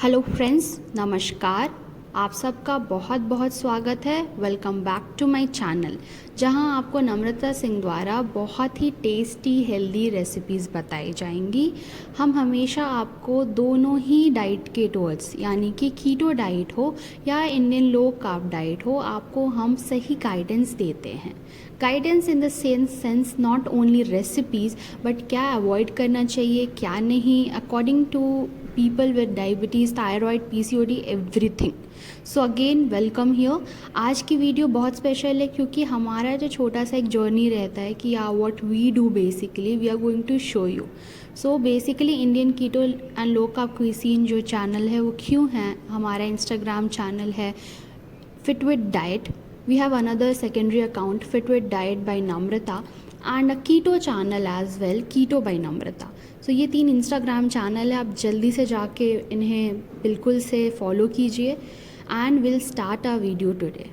Hello friends, नमस्कार। आप सबका बहुत बहुत स्वागत है। Welcome back to my channel, जहां आपको नम्रता सिंह द्वारा बहुत ही टेस्टी हेल्दी रेसिपीज़ बताई जाएंगी। हम हमेशा आपको दोनों ही डाइट के टूवर्ड्स, यानी कि कीटो डाइट हो या इंडियन लो कार्ब डाइट हो, आपको हम सही गाइडेंस देते हैं। Guidance in the sense not only recipes, but क्या अवॉइड करना चाहिए, क्या नहीं, according to people with diabetes, thyroid, PCOD, everything. So again welcome here. आज की वीडियो बहुत स्पेशल है क्योंकि हमारा जो छोटा सा एक जर्नी रहता है कि what we do, basically we are going to show you. So basically Indian keto and low carb cuisine जो चैनल है वो क्यों है, हमारा इंस्टाग्राम चैनल है fit with diet. We have another secondary account, Fit with Diet by Namrata, and a keto channel as well, Keto by Namrata. So ये 3 Instagram channel है, आप जल्दी से जाके इन्हें बिल्कुल से फॉलो कीजिए and will start a video today.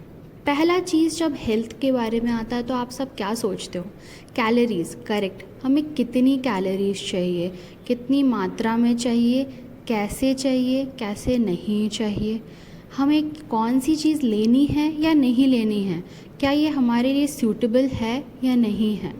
पहला चीज़, जब हेल्थ के बारे में आता है तो आप सब क्या सोचते हो? Calories, correct. हमें कितनी कैलोरीज चाहिए, कितनी मात्रा में चाहिए, कैसे नहीं चाहिए, हमें कौन सी चीज़ लेनी है या नहीं लेनी है, क्या ये हमारे लिए सूटेबल है या नहीं है,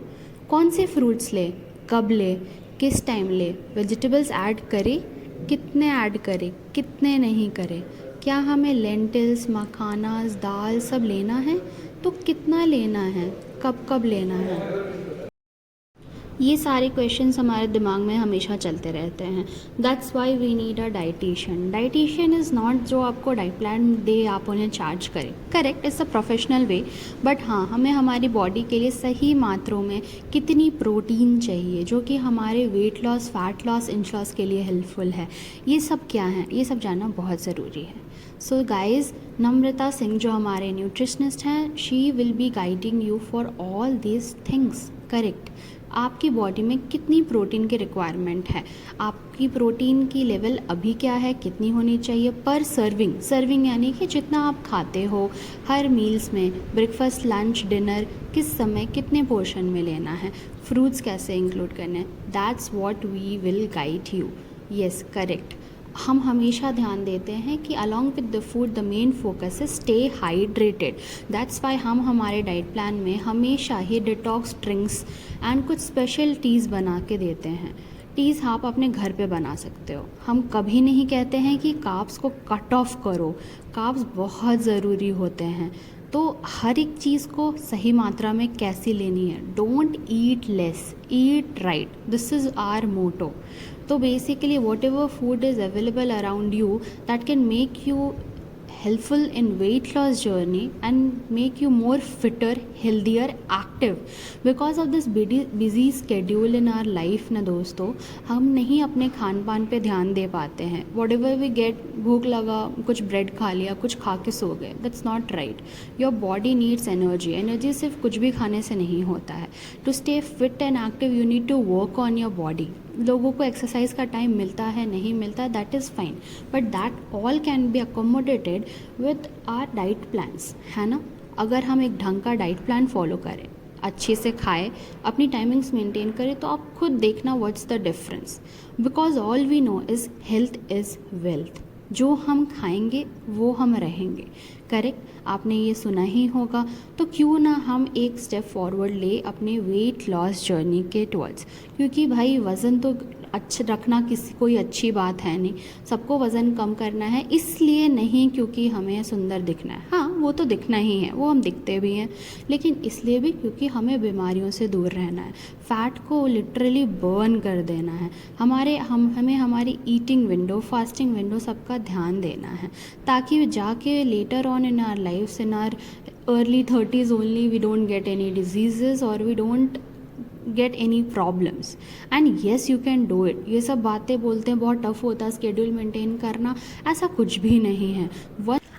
कौन से फ्रूट्स ले, कब ले, किस टाइम ले, वेजिटेबल्स ऐड करें, कितने ऐड करें, कितने नहीं करें, क्या हमें लेंटिल्स, मखानास, दाल सब लेना है, तो कितना लेना है, कब कब लेना है। ये सारे क्वेश्चंस हमारे दिमाग में हमेशा चलते रहते हैं। That's why we need a dietitian. Dietitian is not जो आपको डाइट प्लान दे, आप उन्हें चार्ज करें, correct, it's a professional way, but हाँ, हमें हमारी बॉडी के लिए सही मात्रों में कितनी प्रोटीन चाहिए जो कि हमारे weight loss, fat loss, inch loss के लिए हेल्पफुल है, ये सब क्या है, ये सब जानना बहुत ज़रूरी है। सो गाइज, नम्रता सिंह जो हमारे न्यूट्रिशनिस्ट हैं, she will be guiding you for all these things, correct. आपकी बॉडी में कितनी प्रोटीन की रिक्वायरमेंट है, आपकी प्रोटीन की लेवल अभी क्या है, कितनी होनी चाहिए पर सर्विंग यानी कि जितना आप खाते हो हर मील्स में, ब्रेकफास्ट, लंच, डिनर, किस समय कितने पोर्शन में लेना है, फ्रूट्स कैसे इंक्लूड करने हैं, that's what we will guide you. Yes, correct. हम हमेशा ध्यान देते हैं कि along with the food the main focus है स्टे हाइड्रेटेड। दैट्स वाई हम हमारे डाइट प्लान में हमेशा ही डिटॉक्स ड्रिंक्स एंड कुछ स्पेशल टीज़ बना के देते हैं। टीज़ आप अपने घर पे बना सकते हो। हम कभी नहीं कहते हैं कि कार्ब्स को कट ऑफ करो, कार्ब्स बहुत ज़रूरी होते हैं। तो हर एक चीज़ को सही मात्रा में कैसी लेनी है, don't eat less, eat right, this is our motto. तो basically whatever food is available around you that can make you helpful in weight loss journey and make you more fitter, healthier, active. Because of this busy schedule in our life ना दोस्तों, हम नहीं अपने खान पान पे ध्यान दे पाते हैं। वॉट एवर वी गेट, भूख लगा, कुछ ब्रेड खा लिया, कुछ खा के सो गए, that's not right. Your body needs energy. Energy सिर्फ कुछ भी खाने से नहीं होता है। To stay fit and active you need to work on your body. लोगों को एक्सरसाइज का टाइम मिलता है, नहीं मिलता, that is fine, but that all can be accommodated with our diet plans, है ना। अगर हम एक ढंग का डाइट प्लान फॉलो करें, अच्छे से खाएं, अपनी टाइमिंग्स मेंटेन करें, तो आप खुद देखना what's the difference. Because all we know is health is wealth. जो हम खाएंगे वो हम रहेंगे, करेक्ट। आपने ये सुना ही होगा। तो क्यों ना हम एक स्टेप फॉरवर्ड ले अपने वेट लॉस जर्नी के टुवर्ड्स, क्योंकि भाई वज़न तो अच्छा रखना किसी कोई अच्छी बात है नहीं, सबको वज़न कम करना है, इसलिए नहीं क्योंकि हमें सुंदर दिखना है। हाँ, वो तो दिखना ही है, वो हम दिखते भी हैं, लेकिन इसलिए भी क्योंकि हमें बीमारियों से दूर रहना है, फ़ैट को लिटरली बर्न कर देना है, हमें हमारी ईटिंग विंडो, फास्टिंग विंडो सबका ध्यान देना है, ताकि जाके later on in our lifes, in our early 30s only, we don't get any diseases और we don't get any problems. And yes, you can do it. ये सब बातें बोलते हैं बहुत टफ होता है स्केड्यूल मेंटेन करना, ऐसा कुछ भी नहीं है।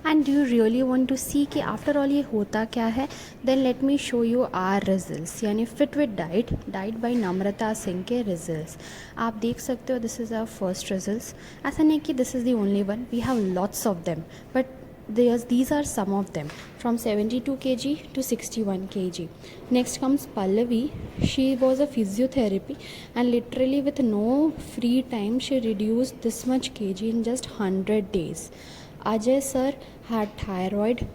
And do you really want to see कि आफ्टर ऑल ये होता क्या है, then let me show you our results, यानी fit with diet by Namrata Singh के रिजल्ट्स आप देख सकते हो। This is our first results. ऐसा नहीं कि this is the only one, we have lots of them, but These are some of them, from 72 kg to 61 kg. Next comes Pallavi. She was a physiotherapy, and literally with no free time she reduced this much kg in just 100 days. Ajay sir had thyroid.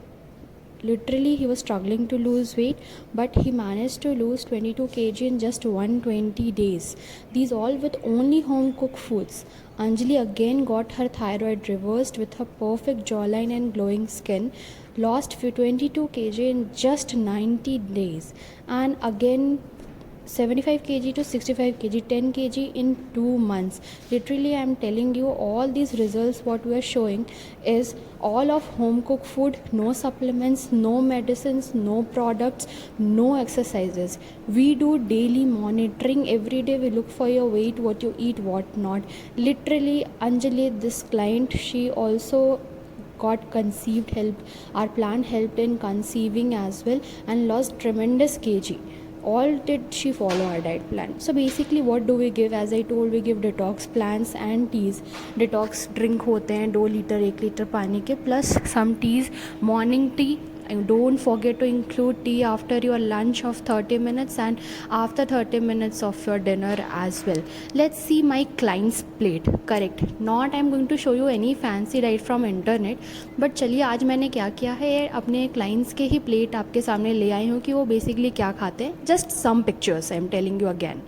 Literally he was struggling to lose weight, but he managed to lose 22 kg in just 120 days. These all with only home cooked foods. Anjali again got her thyroid reversed with her perfect jawline and glowing skin. Lost 22 kg in just 90 days. And again 75 kg to 65 kg, 10 kg in 2 months. Literally I am telling you, all these results what we are showing is all of home cooked food, no supplements, no medicines, no products, no exercises. We do daily monitoring. Every day we look for your weight, what you eat, what not. Literally Anjali, this client, she also got conceived, our plan helped in conceiving as well, and lost tremendous kg. All did she follow our diet plan. So basically what do we give? As I told, we give detox plans and teas. Detox drink होते हैं 2 litre 1 litre पानी के, plus some teas, morning tea. And don't forget to include tea after your lunch of 30 minutes and after 30 minutes of your dinner as well. Let's see my client's plate. Correct, not I'm going to show you any fancy diet from internet, but चलिए आज मैंने क्या किया है, अपने clients के ही plate आपके सामने ले आई हूँ कि वो basically क्या खाते हैं. Just some pictures I'm telling you again.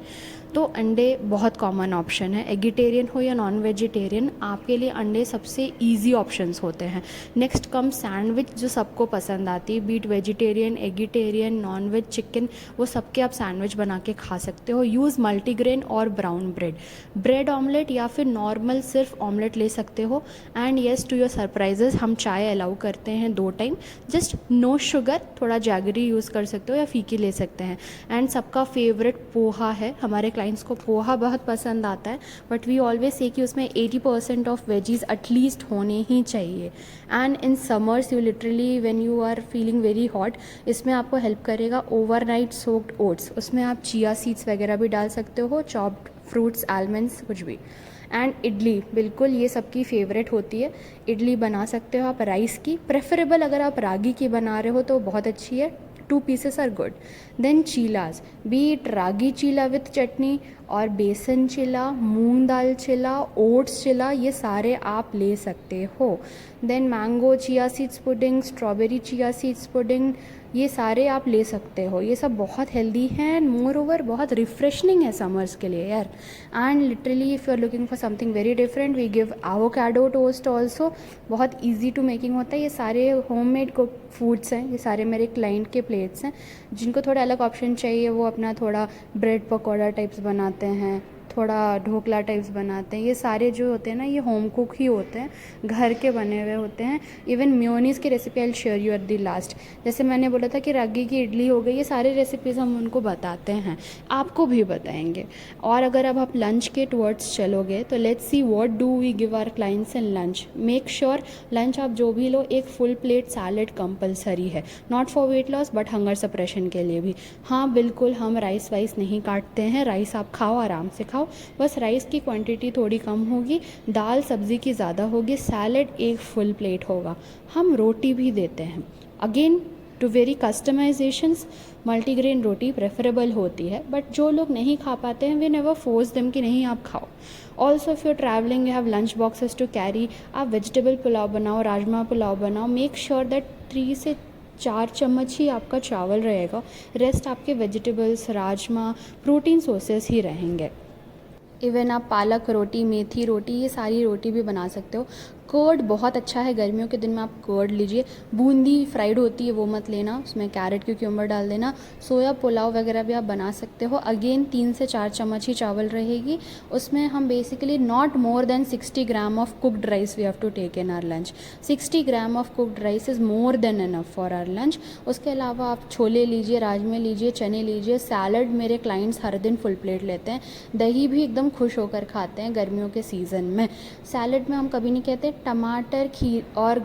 तो अंडे बहुत कॉमन ऑप्शन है. एगिटेरियन हो या नॉन वेजिटेरियन, आपके लिए अंडे सबसे इजी ऑप्शंस होते हैं. नेक्स्ट कम सैंडविच, जो सबको पसंद आती है, be it vegetarian, eggetarian, non veg, chicken, वो सबके आप सैंडविच बना के खा सकते हो. यूज़ मल्टीग्रेन और ब्राउन ब्रेड. ब्रेड ऑमलेट या फिर नॉर्मल सिर्फ ऑमलेट ले सकते हो. And yes, to your surprises हम चाय अलाउ करते हैं 2 टाइम, जस्ट नो शुगर. थोड़ा जैगरी यूज़ कर सकते हो या फीकी ले सकते हैं. एंड सबका फेवरेट पोहा है. हमारे क्लाइंट्स को पोहा बहुत पसंद आता है, बट वी ऑलवेज से कि उसमें 80% ऑफ वेजीज एटलीस्ट होने ही चाहिए. And in summers you literally when you are feeling very hot, इसमें आपको हेल्प करेगा ओवरनाइट सोक्ड ओट्स. उसमें आप चिया सीड्स वगैरह भी डाल सकते हो, चॉप्ड फ्रूट्स, आलमंड्स, कुछ भी. एंड इडली, बिल्कुल ये सबकी फेवरेट होती है. इडली बना सकते हो आप राइस की, प्रेफरेबल अगर आप रागी की बना रहे हो तो बहुत अच्छी है. 2 pieces are good. Then chilas, be it ragi chila with चटनी और बेसन चिला, मूंग दाल चिला, ओट्स चिला, ये सारे आप ले सकते हो. Then mango chia seeds pudding, strawberry chia seeds pudding, ये सारे आप ले सकते हो. ये सब बहुत हेल्दी हैं एंड मोर ओवर बहुत रिफ्रेशनिंग है समर्स के लिए यार. And literally if you are looking for something very different, we give avocado toast also. बहुत ईजी टू मेकिंग होता है. ये सारे होममेड फूड्स हैं, ये सारे मेरे क्लाइंट के प्लेट्स हैं. जिनको थोड़ा अलग ऑप्शन चाहिए वो अपना थोड़ा ब्रेड पकौड़ा टाइप्स बनाते हैं, थोड़ा ढोकला टाइप्स बनाते हैं. ये सारे जो होते हैं ना, ये होम कुक ही होते हैं, घर के बने हुए होते हैं. इवन मेयोनीज़ की recipe I share you at the last. जैसे मैंने बोला था कि रागी की इडली हो गई, ये सारे रेसिपीज़ हम उनको बताते हैं, आपको भी बताएंगे. और अगर अब आप लंच के टुवर्ड्स चलोगे तो let's see what do we give our clients in lunch. Make sure lunch आप जो भी लो, एक फुल प्लेट सैलेड कंपलसरी है. Not for weight loss but hunger suppression के लिए भी. हाँ बिल्कुल, हम राइस वाइस नहीं काटते हैं. राइस आप खाओ, आराम से खाओ, बस राइस की क्वांटिटी थोड़ी कम होगी, दाल सब्ज़ी की ज़्यादा होगी, सैलेड एक फुल प्लेट होगा. हम रोटी भी देते हैं. Again to very customisations, multigrain रोटी प्रेफरेबल होती है, बट जो लोग नहीं खा पाते हैं वी नेवर फोर्स देम कि नहीं आप खाओ. Also if you are travelling, you have lunch boxes to carry, आप वेजिटेबल पुलाव बनाओ, राजमा पुलाव बनाओ. मेक श्योर दैट 3 से 4 चम्मच ही आपका चावल रहेगा, रेस्ट आपके वेजिटेबल्स, राजमा, प्रोटीन सोर्सेस ही रहेंगे. इवन आप पालक रोटी, मेथी रोटी, ये सारी रोटी भी बना सकते हो. कर्ड बहुत अच्छा है, गर्मियों के दिन में आप कर्ड लीजिए. बूंदी फ्राइड होती है वो मत लेना, उसमें कैरेट क्यूक्यूम्बर डाल देना. सोया पुलाव वगैरह भी आप बना सकते हो. अगेन 3 से 4 चम्मच ही चावल रहेगी. उसमें हम basically not more than 60 gram of cooked rice we have to take in our lunch. 60 gram of cooked rice is more than enough for our lunch. उसके अलावा आप छोले लीजिए, राजमे लीजिए, चने लीजिए. सैलड मेरे क्लाइंट्स हर दिन फुल प्लेट लेते हैं. दही भी एकदम खुश होकर खाते हैं गर्मियों के सीज़न में. सैलड में हम कभी नहीं कहते टमाटर, खीर और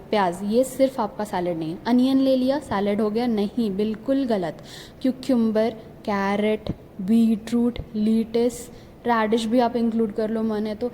प्याज, ये सिर्फ आपका सैलड नहीं है. अनियन ले लिया सैलड हो गया, नहीं, बिल्कुल गलत. क्यूक्यूम्बर, कैरेट, बीटरूट, लीटिस, रेडिश भी आप इंक्लूड कर लो मन है तो.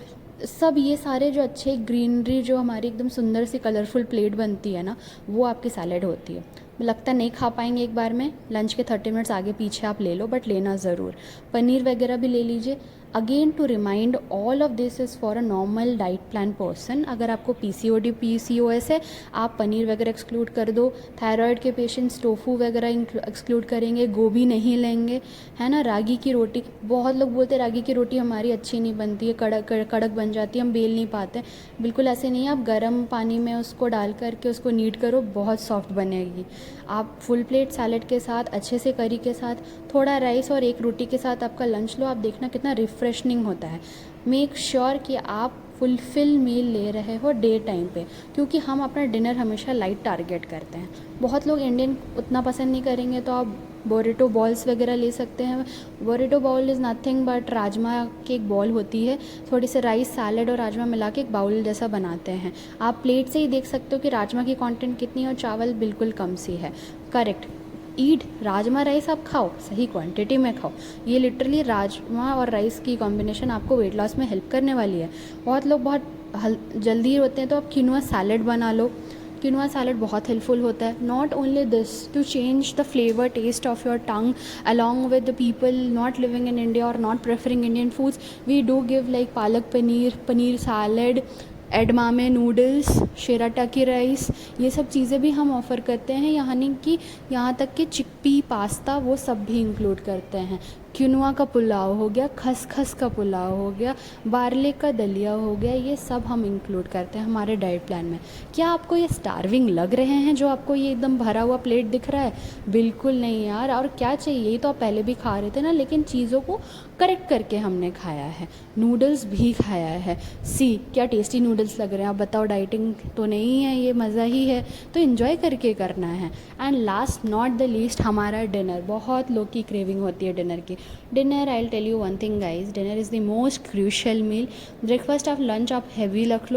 सब ये सारे जो अच्छे ग्रीनरी जो हमारी एकदम सुंदर सी कलरफुल प्लेट बनती है ना, वो आपकी सैलेड होती है। लगता नहीं खा पाएंगे एक बार में, लंच के 30 मिनट्स आगे पीछे आप ले लो, बट लेना ज़रूर। पनीर वगैरह भी ले लीजिए। Again to remind, all of this is for a normal diet plan person. अगर आपको पीसीओडी पीसीओएस है, आप पनीर वगैरह एक्सक्लूड कर दो। थायराइड के पेशेंट्स टोफू वगैरह एक्सक्लूड करेंगे, गोभी नहीं लेंगे, है ना। रागी की रोटी, बहुत लोग बोलते हैं रागी की रोटी हमारी अच्छी नहीं बनती है, कड़क कड़क बन जाती है, हम बेल नहीं पाते। बिल्कुल ऐसे नहीं है, आप गर्म पानी में उसको डाल करके उसको नीड करो, बहुत सॉफ्ट बनेगी। आप फुल प्लेट सैलेड के साथ, अच्छे से करी के साथ, थोड़ा राइस और एक रोटी के साथ आपका लंच लो, आप देखना कितना रिफ्रेशनिंग होता है। मेक श्योर कि आप फुलफिल मील ले रहे हो डे टाइम पे, क्योंकि हम अपना डिनर हमेशा लाइट टारगेट करते हैं। बहुत लोग इंडियन उतना पसंद नहीं करेंगे, तो आप बोरेटो बॉल्स वगैरह ले सकते हैं। Burrito ball is nothing but rajma की एक बॉल होती है, थोड़ी सी राइस सैलेड और राजमा मिला के एक बाउल जैसा बनाते हैं। आप प्लेट से ही देख सकते हो कि राजमा की कंटेंट कितनी है और चावल बिल्कुल कम सी है। करेक्ट, ईट राजमा राइस, आप खाओ, सही क्वांटिटी में खाओ। ये लिटरली राजमा और राइस की कॉम्बिनेशन आपको वेट लॉस में हेल्प करने वाली है। बहुत लोग बहुत जल्दी होते हैं, तो आप किनुआ सैलेड बना लो। किनुआ सैलेड बहुत हेल्पफुल होता है। Not only this, to change the flavour taste of your tongue along with the people not living in India और not preferring Indian foods, we do give like palak paneer, paneer salad, edamame noodles, shirataki rice, ये सब चीज़ें भी हम offer करते हैं। यहाँ तक कि चिकपी पास्ता वो सब भी इंक्लूड करते हैं। क्विनोआ का पुलाव हो गया, खसखस का पुलाव हो गया, बार्ले का दलिया हो गया, ये सब हम इंक्लूड करते हैं हमारे डाइट प्लान में। क्या आपको ये स्टार्विंग लग रहे हैं जो आपको ये एकदम भरा हुआ प्लेट दिख रहा है? बिल्कुल नहीं यार, और क्या चाहिए, यही तो आप पहले भी खा रहे थे ना, लेकिन चीज़ों को करेक्ट करके हमने खाया है। नूडल्स भी खाया है। क्या टेस्टी नूडल्स लग रहे हैं, आप बताओ, डाइटिंग तो नहीं है, ये मज़ा ही है, तो इन्जॉय करके करना है। And last not the least, हमारा डिनर, बहुत लोग की क्रेविंग होती है डिनर की। Dinner, I will tell you one thing guys, dinner is the most crucial meal. Breakfast आप लंच आप हैवी रख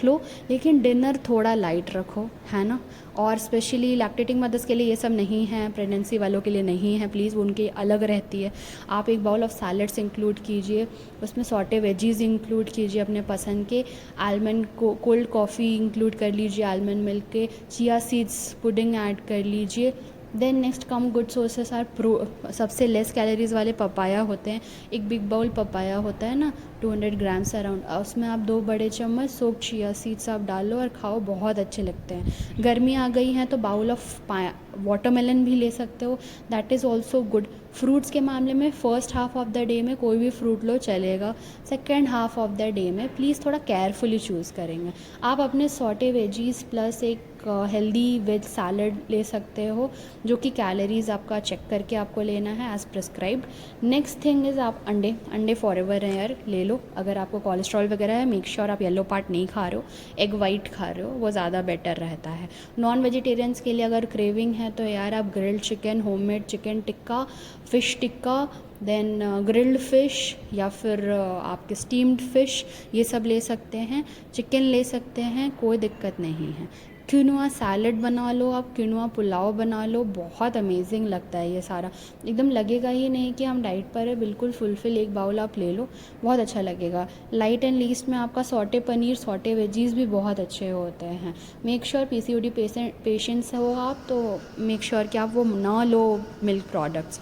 लो, लेकिन डिनर थोड़ा लाइट रखो, है ना। और स्पेशली लैक्टेटिंग मदर्स के लिए ये सब नहीं है, प्रेगनेंसी वालों के लिए नहीं है, प्लीज़, उनकी अलग रहती है। आप एक बाउल ऑफ सैलड्स इंक्लूड कीजिए, उसमें सॉटे वेजीज इंक्लूड कीजिए अपने पसंद के, आलमंड को कोल्ड कॉफ़ी इंक्लूड कर लीजिए, आलमंड मिल्क के, चिया सीड्स पुडिंग ऐड कर लीजिए। Then next come good sources are सबसे लेस कैलोरीज वाले पपाया होते हैं। एक बिग बाउल पपाया होता है ना, 200 ग्राम्स अराउंड, उसमें आप 2 बड़े चम्मच सोक्ड चिया सीड्स आप डाल लो और खाओ, बहुत अच्छे लगते हैं। गर्मी आ गई है तो बाउल ऑफ वाटरमेलन भी ले सकते हो, that is also good. Fruits के मामले में first half of the day में कोई भी फ्रूट लो चलेगा, second half of the day में प्लीज़ थोड़ा केयरफुली चूज़ करेंगे। आप अपने सॉटे वेजीज प्लस एक हेल्दी वेज सैलड ले सकते हो, जो कि कैलोरीज आपका चेक करके आपको लेना है as prescribed. Next thing is आप अंडे फॉरएवर है यार, ले लो। अगर आपको कोलेस्ट्रॉल वगैरह है, मेक श्योर आप येलो पार्ट नहीं खा रहे हो, एग वाइट खा रहे हो, वो ज़्यादा बेटर रहता है। नॉन वेजिटेरियंस के लिए अगर क्रेविंग है तो यार आप grilled chicken, homemade chicken tikka, fish tikka, then grilled fish, या फिर आपके स्टीम्ड फ़िश, ये सब ले सकते हैं। चिकन ले सकते हैं, कोई दिक्कत नहीं है। क्विनोआ सैलड बना लो, आप क्विनोआ पुलाव बना लो, बहुत अमेजिंग लगता है ये सारा। एकदम लगेगा ही नहीं कि हम डाइट पर है, बिल्कुल फुलफिल एक बाउल आप ले लो, बहुत अच्छा लगेगा। लाइट एंड लीस्ट में आपका सॉटे पनीर, सॉटे वेजीज भी बहुत अच्छे होते हैं। मेक श्योर पीसीओडी पेशेंट्स हो आप, तो मेक श्योर कि आप वो ना लो मिल्क प्रोडक्ट्स।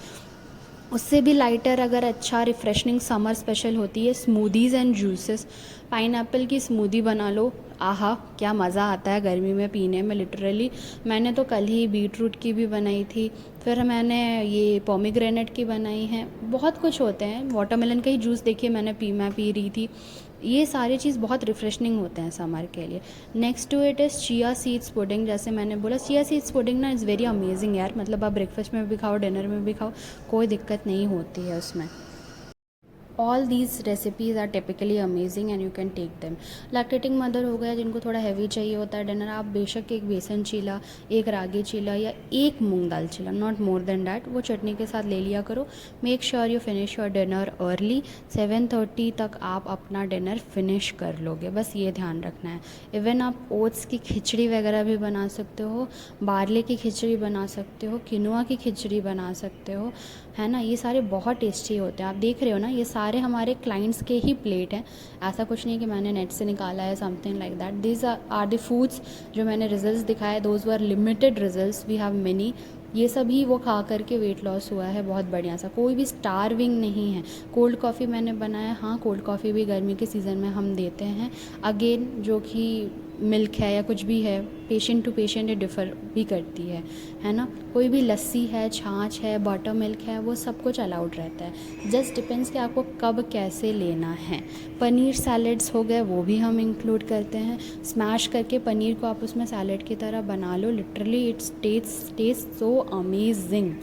उससे भी लाइटर अगर अच्छा रिफ़्रेशनिंग समर स्पेशल होती है, स्मूदीज़ एंड जूसेस। पाइनएप्पल की स्मूदी बना लो, आहा क्या मज़ा आता है गर्मी में पीने में, लिटरली। मैंने तो कल ही बीटरूट की भी बनाई थी, फिर मैंने ये पोमीग्रेनेट की बनाई है, बहुत कुछ होते हैं। वाटरमेलन का ही जूस देखिए मैं पी रही थी। ये सारी चीज़ बहुत रिफ़्रेशनिंग होते हैं समर के लिए। Next to it is chia seeds pudding. जैसे मैंने बोला, चिया सीड्स पुडिंग ना इज़ वेरी अमेजिंग यार, मतलब आप ब्रेकफास्ट में भी खाओ, डिनर में भी खाओ, कोई दिक्कत नहीं होती है उसमें। All these recipes are typically amazing and you can take them. Lactating mother हो गया, जिनको थोड़ा हैवी चाहिए होता है डिनर, आप बेशक एक बेसन चीला, एक रागी चीला या एक मूंग दाल चीला, नॉट मोर देन डैट, वो चटनी के साथ ले लिया करो। Make sure you finish your dinner early, 7:30 तक आप अपना डिनर फिनिश कर लोगे, बस ये ध्यान रखना है। इवन आप ओट्स की खिचड़ी वगैरह भी बना सकते हो, बार्ले की खिचड़ी बना सकते हो, किनुआ की खिचड़ी बना सकते हो, है ना। ये सारे बहुत टेस्टी होते हैं, आप देख रहे हो ना, ये सारे हमारे क्लाइंट्स के ही प्लेट हैं, ऐसा कुछ नहीं कि मैंने नेट से निकाला है something like that. This are the foods जो मैंने रिजल्ट्स दिखाए, those were limited results, we have many. ये सभी वो खा करके वेट लॉस हुआ है बहुत बढ़िया सा, कोई भी स्टारविंग नहीं है। कोल्ड कॉफ़ी मैंने बनाया, हाँ कोल्ड कॉफ़ी भी गर्मी के सीज़न में हम देते हैं, अगेन जो कि मिल्क है या कुछ भी है, पेशेंट टू पेशेंट ये डिफ़र भी करती है ना। कोई भी लस्सी है, छाछ है, बटर मिल्क है, वो सब कुछ अलाउड रहता है, जस्ट डिपेंड्स कि आपको कब कैसे लेना है। पनीर सैलड्स हो गए, वो भी हम इंक्लूड करते हैं। स्मैश करके पनीर को आप उसमें सैलड की तरह बना लो, literally it's taste so amazing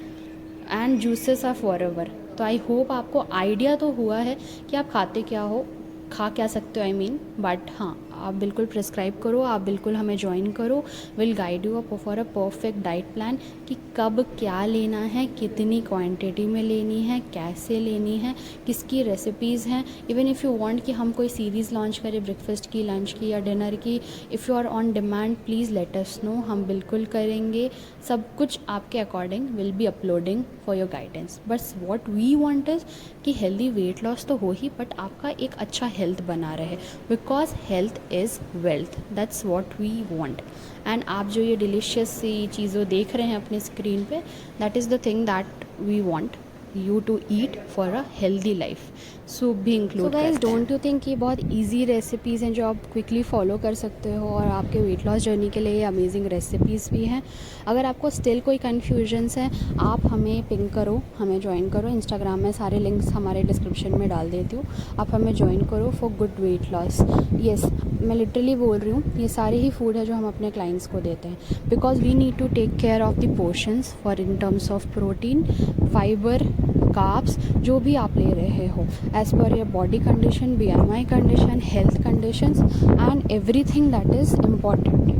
and juices are forever. तो आई होप आपको आइडिया तो हुआ है कि आप खाते क्या हो, खा क्या सकते हो आई मीन। बट हाँ, आप बिल्कुल प्रिस्क्राइब करो, आप बिल्कुल हमें ज्वाइन करो, will guide you up for a perfect diet plan कि कब क्या लेना है, कितनी क्वांटिटी में लेनी है, कैसे लेनी है, किसकी रेसिपीज़ हैं। इवन इफ़ यू वांट कि हम कोई सीरीज़ लॉन्च करें ब्रेकफास्ट की, लंच की या डिनर की, if you are on demand please let us know, हम बिल्कुल करेंगे। सब कुछ आपके according will be uploading for your guidance. बस वॉट वी वॉन्ट इज़ कि हेल्दी वेट लॉस तो हो ही, बट आपका एक अच्छा हेल्थ बना रहे, because health is wealth, that's what we want. And आप जो ये डिलीशियस सी चीज़ों देख रहे हैं अपने स्क्रीन पे, that is the thing that we want you to eat for a healthy life. Soup भी इंक्लूड करते हैं। डोंट यू थिंक ये बहुत ईजी रेसिपीज़ हैं जो आप क्विकली फॉलो कर सकते हो, और आपके वेट लॉस जर्नी के लिए ये अमेजिंग रेसिपीज़ भी हैं। अगर आपको स्टिल कोई कन्फ्यूजन्स हैं, आप हमें पिंग करो, हमें ज्वाइन करो। इंस्टाग्राम में सारे लिंक्स हमारे डिस्क्रिप्शन में डाल देती हूँ, आप हमें ज्वाइन करो for good weight loss. Yes, मैं लिटरली बोल रही हूँ, ये सारे ही फूड है जो हम अपने क्लाइंट्स को देते हैं, because we need to take care of the portions for in terms of protein, fibre, carbs, जो भी आप ले रहे हो as per your body condition, BMI condition, health conditions and everything that is important.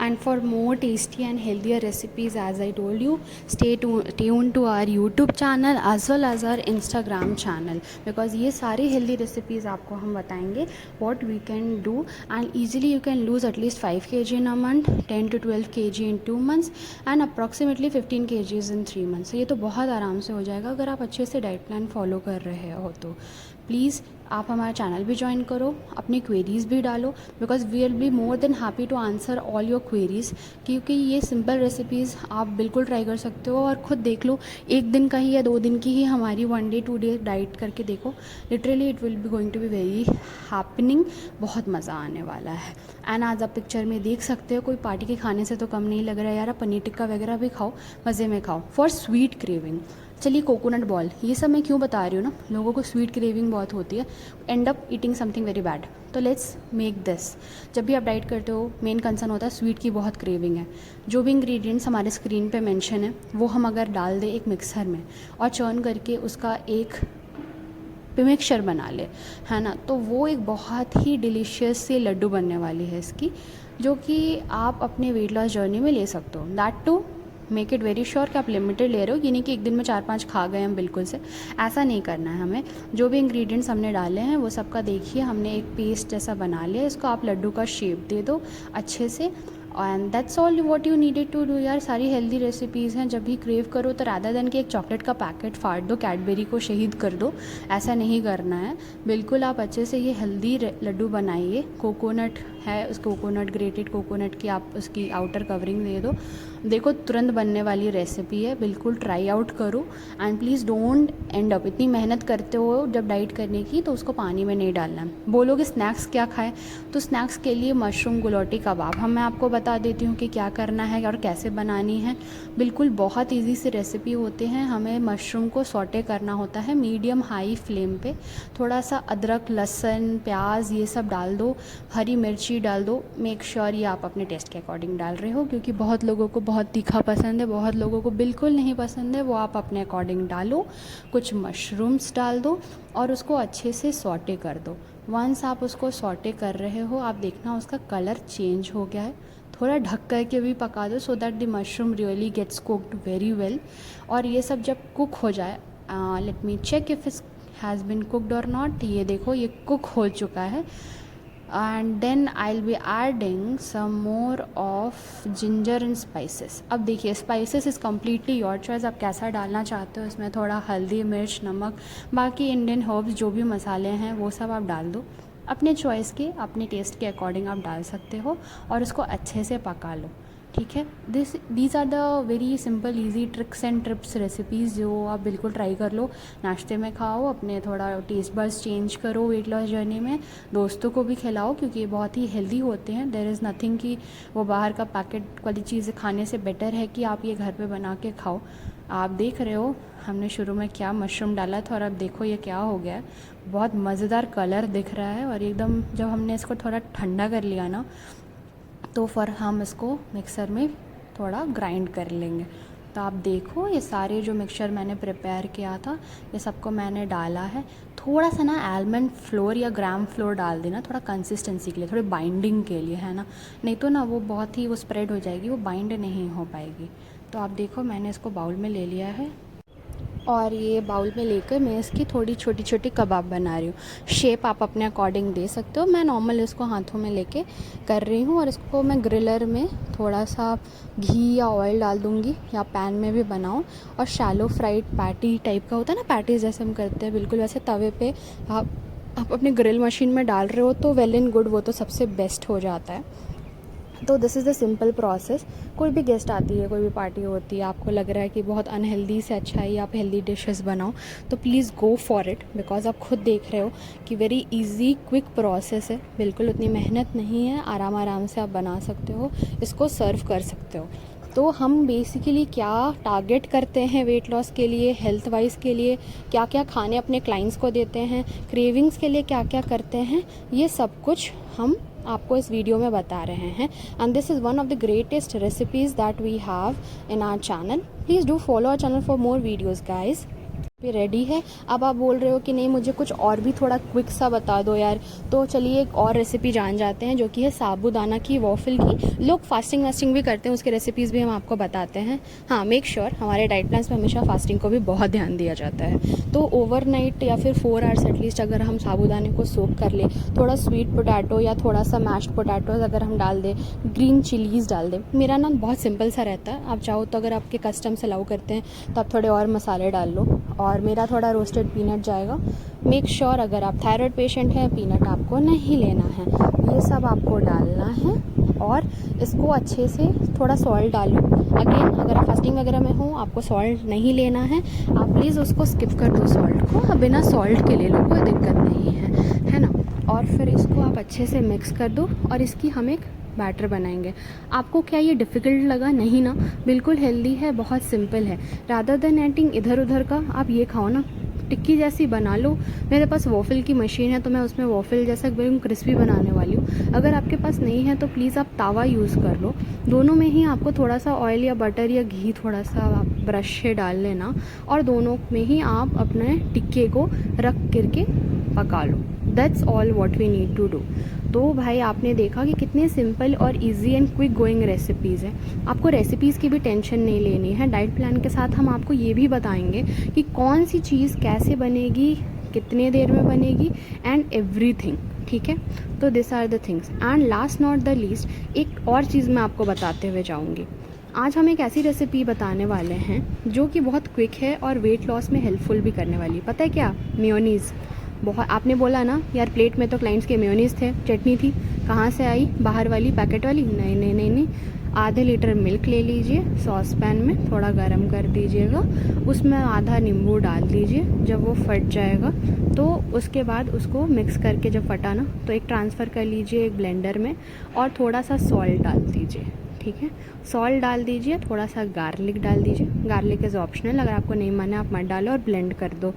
And for more tasty and healthier recipes, as I told you, stay tuned to our YouTube channel as well as our Instagram channel, because ये सारी healthy recipes आपको हम बताएंगे what we can do, and easily you can lose at least 5 kg in a month, 10 to 12 kg in 2 months and approximately 15 kgs in 3 months। ये तो बहुत आराम से हो जाएगा अगर आप अच्छे से डाइट प्लान फॉलो कर रहे हो। तो प्लीज़ आप हमारा चैनल भी ज्वाइन करो, अपनी क्वेरीज़ भी डालो, because we will be more than happy to answer all your queries. क्योंकि ये सिंपल रेसिपीज़ आप बिल्कुल ट्राई कर सकते हो, और ख़ुद देख लो, एक दिन का ही या 2 दिन की ही हमारी 1 डे 2 डे डाइट करके देखो, literally it will be going to be very happening, बहुत मज़ा आने वाला है। एंड आज आप पिक्चर में देख सकते हो, कोई पार्टी के खाने से तो कम नहीं लग रहा है यार, आप पनीर टिक्का वगैरह भी खाओ, मज़े में खाओ फॉर स्वीट क्रेविंग। चलिए कोकोनट बॉल, ये सब मैं क्यों बता रही हूँ ना, लोगों को स्वीट क्रेविंग बहुत होती है, and up eating something very bad. तो लेट्स मेक दिस, जब भी आप डाइट करते हो मेन कंसर्न होता है स्वीट की बहुत क्रेविंग है। जो भी इंग्रेडिएंट्स हमारे स्क्रीन पे मेंशन है वो हम अगर डाल दें एक मिक्सर में और चर्न करके उसका एक मिक्सचर बना ले, है ना, तो वो एक बहुत ही डिलीशियस सी लड्डू बनने वाली है इसकी, जो कि आप अपने वेट लॉस जर्नी में ले सकते हो। That to make it very sure कि आप लिमिटेड ले रहे हो, ये नहीं कि एक दिन में 4-5 खा गए हम बिल्कुल से, ऐसा नहीं करना है हमें। जो भी इंग्रेडिएंट्स हमने डाले हैं वो सबका देखिए, हमने एक पेस्ट जैसा बना लिया, इसको आप लड्डू का शेप दे दो अच्छे से, and that's all what you needed to do. यार सारी हेल्दी रेसिपीज़ हैं, जब भी क्रेव करो तो रादर देन कि एक चॉकलेट का पैकेट फाड़ दो, कैडबेरी को शहीद कर दो, ऐसा नहीं करना है। बिल्कुल आप अच्छे से ये हेल्दी लड्डू बनाइए। कोकोनट है, उस कोकोनट, ग्रेटेड कोकोनट की आप उसकी आउटर कवरिंग दे दो, देखो तुरंत बनने वाली रेसिपी है, बिल्कुल ट्राई आउट करो। And please don't and up, इतनी मेहनत करते हो जब डाइट करने की तो उसको पानी में नहीं डालना। बोलोगे स्नैक्स क्या खाएं, तो स्नैक्स के लिए मशरूम गुलौटी कबाब मैं आपको बता देती हूँ कि क्या करना है और कैसे बनानी है। बिल्कुल बहुत ईजी सी रेसिपी होते हैं। हमें मशरूम को सॉटे करना होता है मीडियम हाई फ्लेम पे, थोड़ा सा अदरक, लहसुन, प्याज ये सब डाल दो, हरी मिर्ची डाल दो। मेक श्योर ये आप अपने टेस्ट के अकॉर्डिंग डाल रहे हो, क्योंकि बहुत लोगों को बहुत तीखा पसंद है, बहुत लोगों को बिल्कुल नहीं पसंद है, वो आप अपने अकॉर्डिंग डालो। कुछ मशरूम्स डाल दो और उसको अच्छे से सॉटे कर दो। वंस आप उसको सॉटे कर रहे हो, आप देखना उसका कलर चेंज हो गया है, थोड़ा ढक कर के भी पका दो so that the mushroom really gets cooked very well. और ये सब जब कुक हो जाए, let me check if it has been cooked और नॉट। ये देखो ये कुक हो चुका है। And then I will be adding some more of ginger and spices. अब देखिए spices is completely your choice, आप कैसा डालना चाहते हो। इसमें थोड़ा हल्दी, मिर्च, नमक, बाकी इंडियन हर्ब्स जो भी मसाले हैं वो सब आप डाल दो अपने चॉइस के, अपने टेस्ट के अकॉर्डिंग आप डाल सकते हो और उसको अच्छे से पका लो, ठीक है। These are the very simple easy tricks and trips recipes जो आप बिल्कुल ट्राई कर लो, नाश्ते में खाओ, अपने थोड़ा टेस्ट बड्स चेंज करो वेट लॉस जर्नी में, दोस्तों को भी खिलाओ क्योंकि ये बहुत ही हेल्दी होते हैं। देयर इज़ नथिंग कि वो बाहर का पैकेट वाली चीज़ें खाने से बेटर है कि आप ये घर पे बना के खाओ। आप देख रहे हो हमने शुरू में क्या मशरूम डाला था और अब देखो ये क्या हो गया है, बहुत मज़ेदार कलर दिख रहा है। और एकदम जब हमने इसको थोड़ा ठंडा कर लिया ना तो फिर हम इसको मिक्सर में थोड़ा ग्राइंड कर लेंगे। तो आप देखो ये सारे जो मिक्सचर मैंने प्रिपेयर किया था ये सबको मैंने डाला है। थोड़ा सा ना आलमंड फ्लोर या ग्राम फ्लोर डाल देना, थोड़ा कंसिस्टेंसी के लिए, थोड़ी बाइंडिंग के लिए, है ना, नहीं तो ना वो बहुत ही वो स्प्रेड हो जाएगी, वो बाइंड नहीं हो पाएगी। तो आप देखो मैंने इसको बाउल में ले लिया है और ये बाउल में लेकर मैं इसकी थोड़ी छोटी छोटी कबाब बना रही हूँ। शेप आप अपने अकॉर्डिंग दे सकते हो, मैं नॉर्मल इसको हाथों में लेके कर रही हूँ। और इसको मैं ग्रिलर में थोड़ा सा घी या ऑयल डाल दूँगी या पैन में भी बनाओ। और शैलो फ्राइड पैटी टाइप का होता है ना, पैटीज जैसे हम करते हैं बिल्कुल वैसे तवे पे आप अपने ग्रिल मशीन में डाल रहे हो तो वेल एंड गुड, वो तो सबसे बेस्ट हो जाता है। तो this is the simple process. कोई भी गेस्ट आती है, कोई भी पार्टी होती है, आपको लग रहा है कि बहुत अनहेल्दी से अच्छा है आप हेल्दी डिशेस बनाओ, तो please go for it, because आप खुद देख रहे हो कि वेरी इजी क्विक प्रोसेस है, बिल्कुल उतनी मेहनत नहीं है, आराम आराम से आप बना सकते हो, इसको सर्व कर सकते हो। तो हम बेसिकली क्या टारगेट करते हैं वेट लॉस के लिए, हेल्थ वाइज के लिए क्या क्या खाने अपने क्लाइंट्स को देते हैं, क्रेविंग्स के लिए क्या क्या करते हैं, ये सब कुछ हम आपको इस वीडियो में बता रहे हैं। And this is one of the greatest recipes that we have in our channel. Please do follow our channel for more videos guys. भी रेडी है। अब आप बोल रहे हो कि नहीं मुझे कुछ और भी थोड़ा क्विक सा बता दो यार, तो चलिए एक और रेसिपी जान जाते हैं जो कि है साबूदाना की वॉफल की। लोग फास्टिंग वास्टिंग भी करते हैं, उसकी रेसिपीज़ भी हम आपको बताते हैं। हाँ, मेक श्योर हमारे डाइट प्लान्स में हमेशा फास्टिंग को भी बहुत ध्यान दिया जाता है। तो ओवरनाइट या फिर 4 आवर्स एटलीस्ट अगर हम साबूदाने को सोक कर ले, थोड़ा स्वीट पोटैटो या थोड़ा सा मैश्ड पोटैटोज अगर हम डाल दें, ग्रीन चिलीज़ डाल दें। मेरा ना बहुत सिंपल सा रहता है, आप चाहो तो अगर आपके कस्टम्स अलाउ करते हैं तो आप थोड़े और मसाले डाल लो। और मेरा थोड़ा रोस्टेड पीनट जाएगा। मेक श्योर अगर आप थायराइड पेशेंट हैं पीनट आपको नहीं लेना है, ये सब आपको डालना है। और इसको अच्छे से थोड़ा सॉल्ट डालो। अगेन अगर आप फास्टिंग वगैरह में हो आपको सॉल्ट नहीं लेना है, आप प्लीज़ उसको स्किप कर दो सॉल्ट को, अब बिना सॉल्ट के ले लो, कोई दिक्कत नहीं है ना। और फिर इसको आप अच्छे से मिक्स कर दो और इसकी हम एक बैटर बनाएंगे। आपको क्या ये डिफ़िकल्ट लगा? नहीं ना, बिल्कुल हेल्दी है, बहुत सिंपल है। रादर देन एटिंग इधर उधर का, आप ये खाओ ना, टिक्की जैसी बना लो। मेरे पास वॉफल की मशीन है तो मैं उसमें वॉफल जैसा एकदम क्रिस्पी बनाने वाली हूँ। अगर आपके पास नहीं है तो प्लीज़ आप तावा यूज़ कर लो। दोनों में ही आपको थोड़ा सा ऑयल या बटर या घी थोड़ा सा आप ब्रश से डाल लेना और दोनों में ही आप अपने टिक्के को रख करके पका लो। That's all what we need to do. तो भाई आपने देखा कि कितने सिंपल और easy and quick going recipes हैं। आपको रेसिपीज़ की भी टेंशन नहीं लेनी है। डाइट प्लान के साथ हम आपको ये भी बताएंगे कि कौन सी चीज़ कैसे बनेगी, कितने देर में बनेगी एंड एवरीथिंग, ठीक है। तो this are the things. And last not the least एक और चीज़ मैं आपको बताते हुए जाऊँगी। आज हम एक ऐसी रेसिपी बताने वाले हैं जो कि बहुत क्विक है और वेट लॉस में हेल्पफुल भी करने वाली है। पता है क्या? मेयोनीज़। बहुत आपने बोला ना यार प्लेट में तो क्लाइंट्स के मेयोनीज़ थे, चटनी थी, कहाँ से आई? बाहर वाली पैकेट वाली? नहीं नहीं नहीं नहीं। आधे लीटर मिल्क ले लीजिए, सॉस पैन में थोड़ा गर्म कर दीजिएगा, उसमें आधा नींबू डाल दीजिए। जब वो फट जाएगा तो उसके बाद उसको मिक्स करके जब फटा ना तो एक ट्रांसफ़र कर लीजिए एक ब्लेंडर में और थोड़ा सा सॉल्ट डाल दीजिए, ठीक है। सॉल्ट डाल दीजिए, थोड़ा सा गार्लिक डाल दीजिए। गार्लिक इज़ ऑप्शनल, अगर आपको नहीं माना आप मत डालो और ब्लेंड कर दो।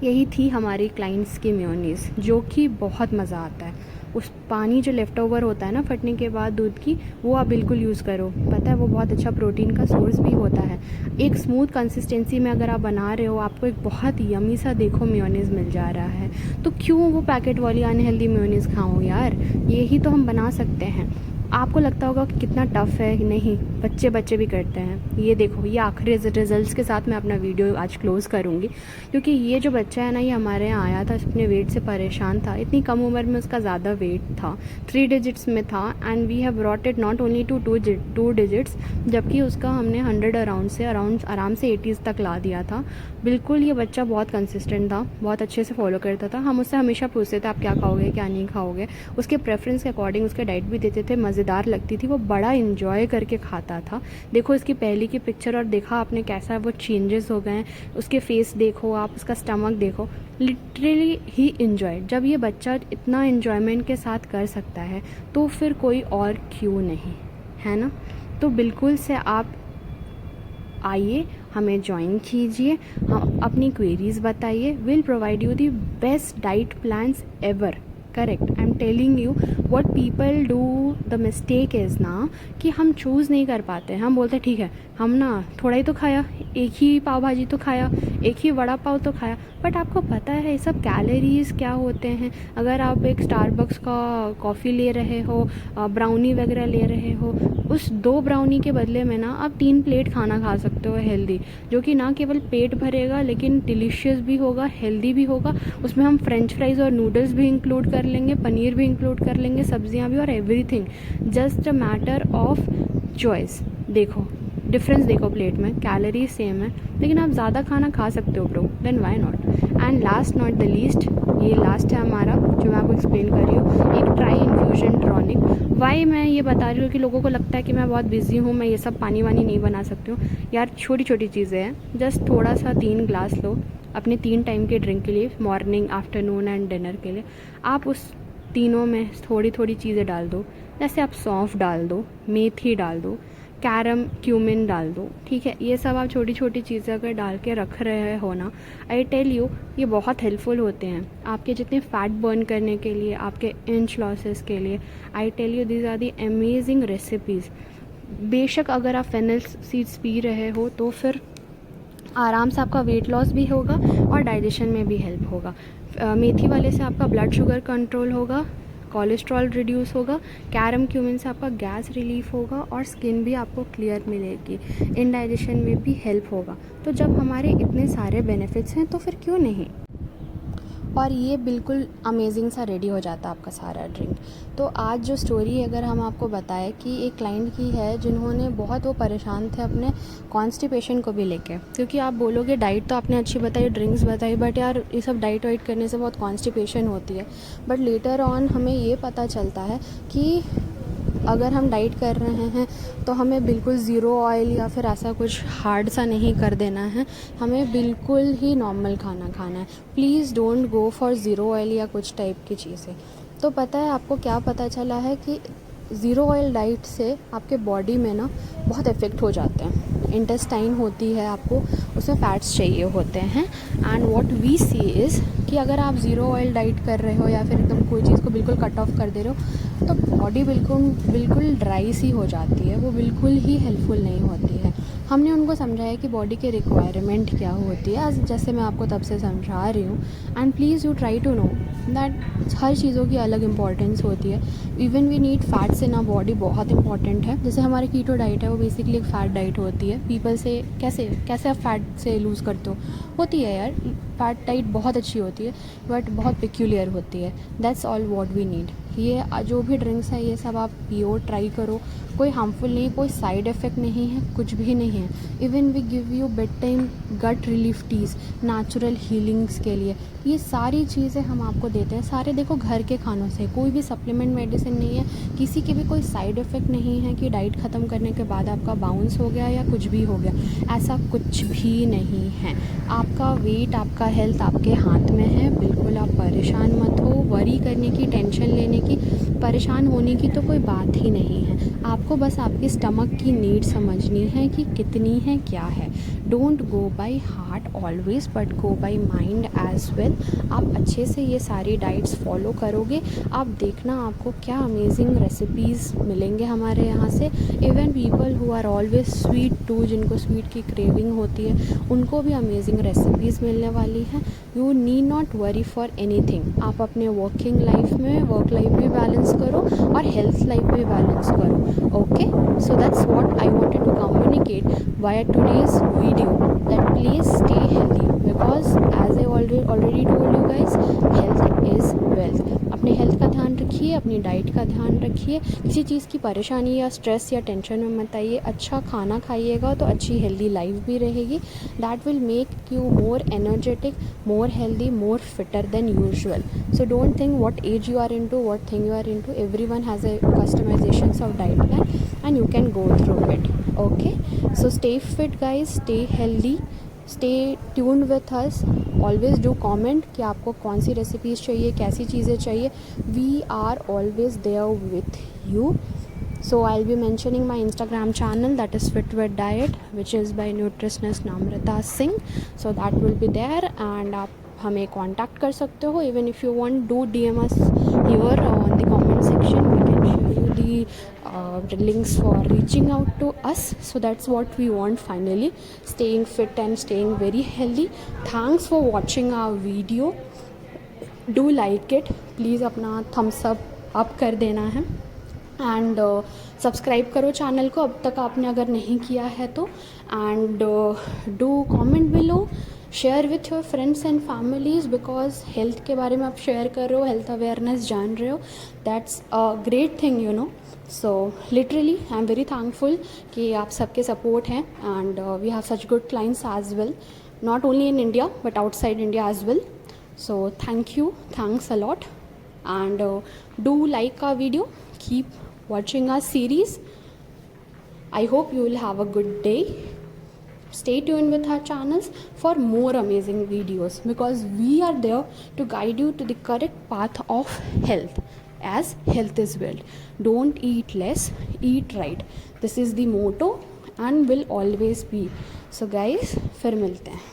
यही थी हमारी क्लाइंट्स की मेयोनीज़ जो कि बहुत मज़ा आता है। उस पानी जो लेफ़्ट ओवर होता है ना फटने के बाद दूध की, वो आप बिल्कुल यूज़ करो। पता है वो बहुत अच्छा प्रोटीन का सोर्स भी होता है। एक स्मूथ कंसिस्टेंसी में अगर आप बना रहे हो, आपको एक बहुत यमी सा देखो मेयोनीज़ मिल जा रहा है, तो क्यों वो पैकेट वाली अनहेल्दी मेयोनीज़ खाओ यार, यही तो हम बना सकते हैं। आपको लगता होगा कि कितना टफ़ है, नहीं, बच्चे भी करते हैं। ये देखो, ये आखिरी रिजल्ट्स के साथ मैं अपना वीडियो आज क्लोज़ करूँगी, क्योंकि ये जो बच्चा है ना, ये हमारे यहाँ आया था, अपने वेट से परेशान था। इतनी कम उम्र में उसका ज़्यादा वेट था, 3 डिजिट्स में था, and we have brought it not only to 2 digits, जबकि उसका हमने 100 अराउंड आराम से 80s तक ला दिया था। बिल्कुल ये बच्चा बहुत कंसिस्टेंट था, बहुत अच्छे से फॉलो करता था। हम उससे हमेशा पूछते थे आप क्या खाओगे, क्या नहीं खाओगे, उसके प्रेफरेंस के अकॉर्डिंग उसके डाइट भी देते थे, मज़ेदार लगती थी, वो बड़ा इन्जॉय करके खाता था। देखो इसकी पहली की पिक्चर और देखा आपने कैसा वो चेंजेस हो गए हैं, उसके फेस देखो आप, उसका स्टमक देखो, लिटरली ही इन्जॉय। जब ये बच्चा इतना इन्जॉयमेंट के साथ कर सकता है तो फिर कोई और क्यों नहीं, है ना। तो बिल्कुल से आप आइए, हमें ज्वाइन कीजिए, हम अपनी क्वेरीज़ बताइए, will provide you the best diet plans ever. Correct, I am telling you what people do the mistake is ना, कि हम चूज़ नहीं कर पाते। हम बोलते ठीक है, हम ना थोड़ा ही तो खाया, एक ही पाव भाजी तो खाया, एक ही वड़ा पाव तो खाया, बट आपको पता है ये सब कैलोरीज़ क्या होते हैं। अगर आप एक स्टारबक्स का कॉफ़ी ले रहे हो, ब्राउनी वगैरह ले रहे हो, उस 2 ब्राउनी के बदले में ना आप 3 प्लेट खाना खा सकते हो हेल्दी, जो कि ना केवल पेट भरेगा लेकिन डिलीशियस भी होगा, हेल्दी भी होगा। उसमें हम फ्रेंच फ्राइज़ और नूडल्स भी इंक्लूड कर लेंगे, पनीर भी इंक्लूड कर लेंगे, सब्जियां भी, और everything just a matter of choice. देखो डिफरेंस, देखो प्लेट में कैलोरी सेम है, लेकिन आप ज़्यादा खाना खा सकते हो bro, then why not. And last not the least, ये लास्ट है हमारा जो मैं आपको एक्सप्लेन कर रही हूँ, एक ट्राई इन्फ्यूजन टॉनिक। वाई मैं ये बता रही हूँ कि लोगों को लगता है कि मैं बहुत बिजी हूँ, मैं ये सब पानी वानी नहीं बना सकती हूँ। यार छोटी छोटी चीज़ें हैं, जस्ट थोड़ा सा 3 ग्लास लो अपने 3 टाइम के ड्रिंक के लिए, मॉर्निंग, आफ्टरनून एंड डिनर के लिए। आप उस तीनों में थोड़ी थोड़ी चीज़ें डाल दो, जैसे आप सौंफ डाल दो, मेथी डाल दो, कैरम क्यूमिन डाल दो, ठीक है। ये सब आप छोटी छोटी चीज़ें अगर डाल के रख रहे हो ना, आई टेल यू ये बहुत हेल्पफुल होते हैं आपके जितने फैट बर्न करने के लिए, आपके इंच लॉसेस के लिए। I tell you these are the amazing recipes. बेशक अगर आप फेनल सीड्स पी रहे हो तो फिर आराम से आपका वेट लॉस भी होगा और डाइजेशन में भी हेल्प होगा। मेथी वाले से आपका ब्लड शुगर कंट्रोल होगा, कोलेस्ट्रॉल रिड्यूस होगा, कैरम क्यूमिन से आपका गैस रिलीफ होगा और स्किन भी आपको क्लियर मिलेगी, इंडाइजेशन में भी हेल्प होगा। तो जब हमारे इतने सारे बेनिफिट्स हैं तो फिर क्यों नहीं। और ये बिल्कुल अमेजिंग सा रेडी हो जाता है आपका सारा ड्रिंक। तो आज जो स्टोरी अगर हम आपको बताएं कि एक क्लाइंट की है जिन्होंने बहुत वो परेशान थे अपने कॉन्स्टिपेशन को भी लेके, क्योंकि आप बोलोगे डाइट तो आपने अच्छी बताई, ड्रिंक्स बताई, बट यार ये सब डाइट वाइट करने से बहुत कॉन्स्टिपेशन होती है। बट लेटर ऑन हमें ये पता चलता है कि अगर हम डाइट कर रहे हैं तो हमें बिल्कुल ज़ीरो ऑयल या फिर ऐसा कुछ हार्ड सा नहीं कर देना है, हमें बिल्कुल ही नॉर्मल खाना खाना है। Please don't go for zero oil या कुछ टाइप की चीज़ें। तो पता है आपको क्या पता चला है कि ज़ीरो ऑयल डाइट से आपके बॉडी में ना बहुत इफ़ेक्ट हो जाते हैं, इंटेस्टाइन होती है, आपको उसमें फैट्स चाहिए होते हैं। And what we see is कि अगर आप ज़ीरो ऑयल डाइट कर रहे हो या फिर एकदम कोई चीज़ को बिल्कुल कट ऑफ कर दे रहे हो तो बॉडी बिल्कुल ड्राई सी हो जाती है, वो बिल्कुल ही हेल्पफुल नहीं होती है। हमने उनको समझाया कि बॉडी के रिक्वायरमेंट क्या होती है, जैसे मैं आपको तब से समझा रही हूँ। And please you try to know that हर चीज़ों की अलग इंपॉर्टेंस होती है। Even we need fats in our body बहुत इंपॉर्टेंट है। जैसे हमारी कीटो डाइट है वो बेसिकली एक फ़ैट डाइट होती है। पीपल से कैसे आप फैट से लूज़ करते हो, होती है यार, फैट डाइट बहुत अच्छी होती है बट बहुत पिक्यूलियर होती है। That's all what we need. ये जो भी ड्रिंक्स हैं ये सब आप पियो, ट्राई करो, कोई हार्मफुल नहीं, कोई साइड इफ़ेक्ट नहीं है, कुछ भी नहीं है। Even we give you bed time gut relief teas natural healings के लिए, ये सारी चीज़ें हम आपको देते हैं। सारे देखो घर के खानों से, कोई भी सप्लीमेंट मेडिसिन नहीं है, किसी के भी कोई साइड इफ़ेक्ट नहीं है कि डाइट ख़त्म करने के बाद आपका बाउंस हो गया या कुछ भी हो गया, ऐसा कुछ भी नहीं है। आपका वेट, आपका हेल्थ आपके हाथ में है। बिल्कुल आप परेशान मत हो, वरी करने की, टेंशन लेने की, परेशान होने की तो कोई बात ही नहीं है। आपको बस आपके स्टमक की नीड समझनी है कि कितनी है, क्या है। Don't go by heart always but go by mind as well. आप अच्छे से ये सारी डाइट्स फॉलो करोगे, आप देखना आपको क्या अमेजिंग रेसिपीज़ मिलेंगे हमारे यहाँ से। Even people who are always sweet to, जिनको स्वीट की क्रेविंग होती है, उनको भी अमेजिंग रेसिपीज़ मिलने वाली हैं। You need not worry for anything. आप अपने वर्किंग लाइफ में, वर्क लाइफ भी बैलेंस करो और हेल्थ लाइफ भी बैलेंस करो। Okay, so that's what I wanted to communicate via today's video, that please stay healthy because as I already told you guys, health is wealth. अपने health का ध्यान रखिए, अपनी डाइट का ध्यान रखिए, किसी चीज़ की परेशानी या स्ट्रेस या टेंशन में मत आइए। अच्छा खाना खाइएगा तो अच्छी हेल्दी लाइफ भी रहेगी। That will make you more energetic, more healthy, more fitter than usual. So don't think what age you are into, what thing you are into. Everyone has a customizations of diet plan and you can go through it. Okay, so stay fit guys, stay healthy, stay tuned with us. Always do comment कि आपको कौन सी recipes चाहिए, कैसी चीज़ें चाहिए. We are always there with you. So I'll be mentioning my Instagram channel, that is Fit with Diet, which is by nutritionist Namrata Singh. So that will be there and आप हमें contact कर सकते हो. Even if you want, do DM us here on the comment section. We can share you the links for reaching out to us. So that's what we want finally, staying fit and staying very healthy. Thanks for watching our video. Do like it, please अपना thumbs up कर देना है and subscribe करो channel को अब तक आपने अगर नहीं किया है तो. And do comment below, share with your friends and families because health के बारे में आप शेयर कर रहे हो, हेल्थ अवेयरनेस जान रहे हो. That's a great thing you know. So literally I am very thankful कि आप सबके सपोर्ट हैं and we have such good clients as well, not only in India but outside India as well. So thank you, thanks a lot and do like our video, keep watching our series. I hope you will have a good day. Stay tuned with our channels for more amazing videos because we are there to guide you to the correct path of health, as health is wealth. Don't eat less, eat right. This is the motto and will always be. So guys, फिर मिलते हैं.